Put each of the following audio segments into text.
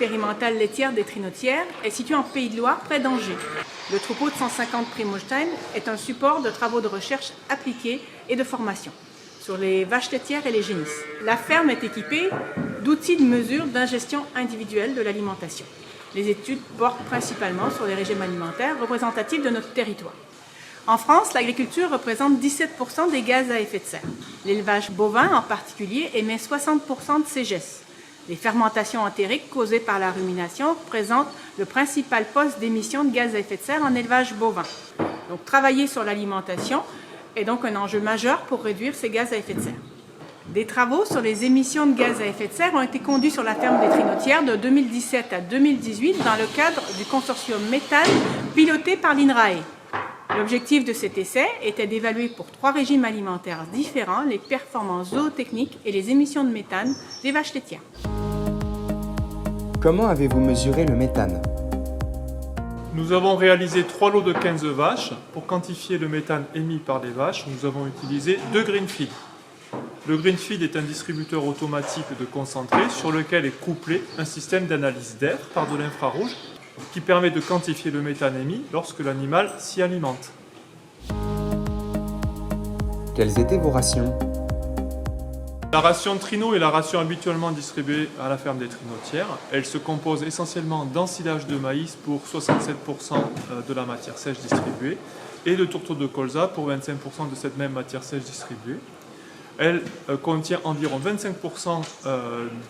expérimentale laitière des Trinotières est situé en Pays de Loire, près d'Angers. Le troupeau de 150 Primostein est un support de travaux de recherche appliqués et de formation sur les vaches laitières et les génisses. La ferme est équipée d'outils de mesure d'ingestion individuelle de l'alimentation. Les études portent principalement sur les régimes alimentaires représentatifs de notre territoire. En France, l'agriculture représente 17% des gaz à effet de serre. L'élevage bovin en particulier émet 60% de ces gaz. Les fermentations entériques causées par la rumination représentent le principal poste d'émission de gaz à effet de serre en élevage bovin. Donc, travailler sur l'alimentation est donc un enjeu majeur pour réduire ces gaz à effet de serre. Des travaux sur les émissions de gaz à effet de serre ont été conduits sur la ferme des Trinotières de 2017 à 2018 dans le cadre du consortium méthane piloté par l'INRAE. L'objectif de cet essai était d'évaluer pour 3 régimes alimentaires différents les performances zootechniques et les émissions de méthane des vaches laitières. Comment avez-vous mesuré le méthane ? Nous avons réalisé 3 lots de 15 vaches. Pour quantifier le méthane émis par les vaches, nous avons utilisé 2 greenfields. Le greenfield est un distributeur automatique de concentré sur lequel est couplé un système d'analyse d'air par de l'infrarouge qui permet de quantifier le méthane émis lorsque l'animal s'y alimente. Quelles étaient vos rations ? La ration Trino est la ration habituellement distribuée à la ferme des Trinotières. Elle se compose essentiellement d'ensilage de maïs pour 67% de la matière sèche distribuée et de tourteaux de colza pour 25% de cette même matière sèche distribuée. Elle contient environ 25%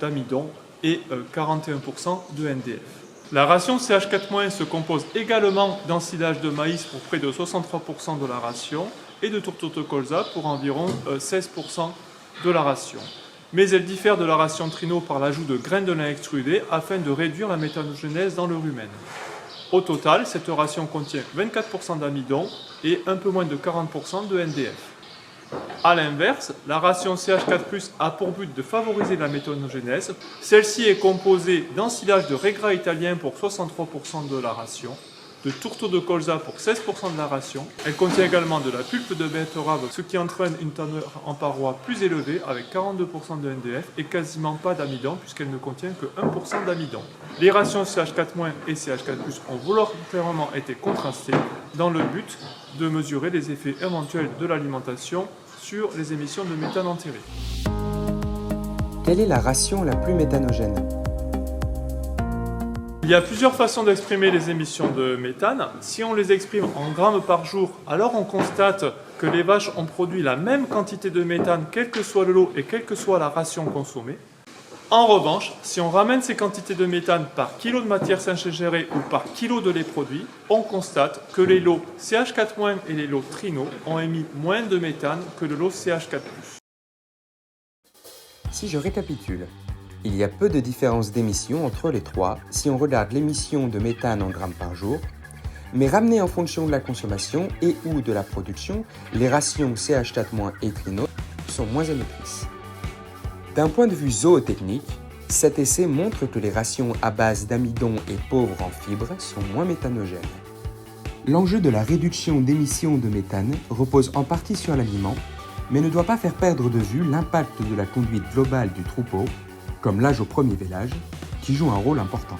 d'amidon et 41% de NDF. La ration CH4- se compose également d'ensilage de maïs pour près de 63% de la ration et de tourteaux de colza pour environ 16% de la ration. Mais elle diffère de la ration Trino par l'ajout de graines de lin extrudées afin de réduire la méthanogenèse dans le rumen. Au total, cette ration contient 24% d'amidon et un peu moins de 40% de NDF. A l'inverse, la ration CH4+ a pour but de favoriser la méthanogenèse. Celle-ci est composée d'ensilage de raigrats italien pour 63% de la ration, de tourteaux de colza pour 16% de la ration. Elle contient également de la pulpe de betterave, ce qui entraîne une teneur en parois plus élevée avec 42% de NDF et quasiment pas d'amidon puisqu'elle ne contient que 1% d'amidon. Les rations CH4- et CH4+ ont volontairement été contrastées dans le but de mesurer les effets éventuels de l'alimentation sur les émissions de méthane entérées. Quelle est la ration la plus méthanogène ? Il y a plusieurs façons d'exprimer les émissions de méthane. Si on les exprime en grammes par jour, alors on constate que les vaches ont produit la même quantité de méthane, quel que soit le lot et quelle que soit la ration consommée. En revanche, si on ramène ces quantités de méthane par kilo de matière sèche ingérée ou par kilo de lait produit, on constate que les lots CH4- et les lots Trino ont émis moins de méthane que le lot CH4+. Si je récapitule, il y a peu de différence d'émissions entre les trois si on regarde l'émission de méthane en grammes par jour, mais ramenées en fonction de la consommation et ou de la production, les rations CH4- et Trino sont moins émettrices. D'un point de vue zootechnique, cet essai montre que les rations à base d'amidon et pauvres en fibres sont moins méthanogènes. L'enjeu de la réduction d'émissions de méthane repose en partie sur l'aliment, mais ne doit pas faire perdre de vue l'impact de la conduite globale du troupeau, comme l'âge au premier vélage, qui joue un rôle important.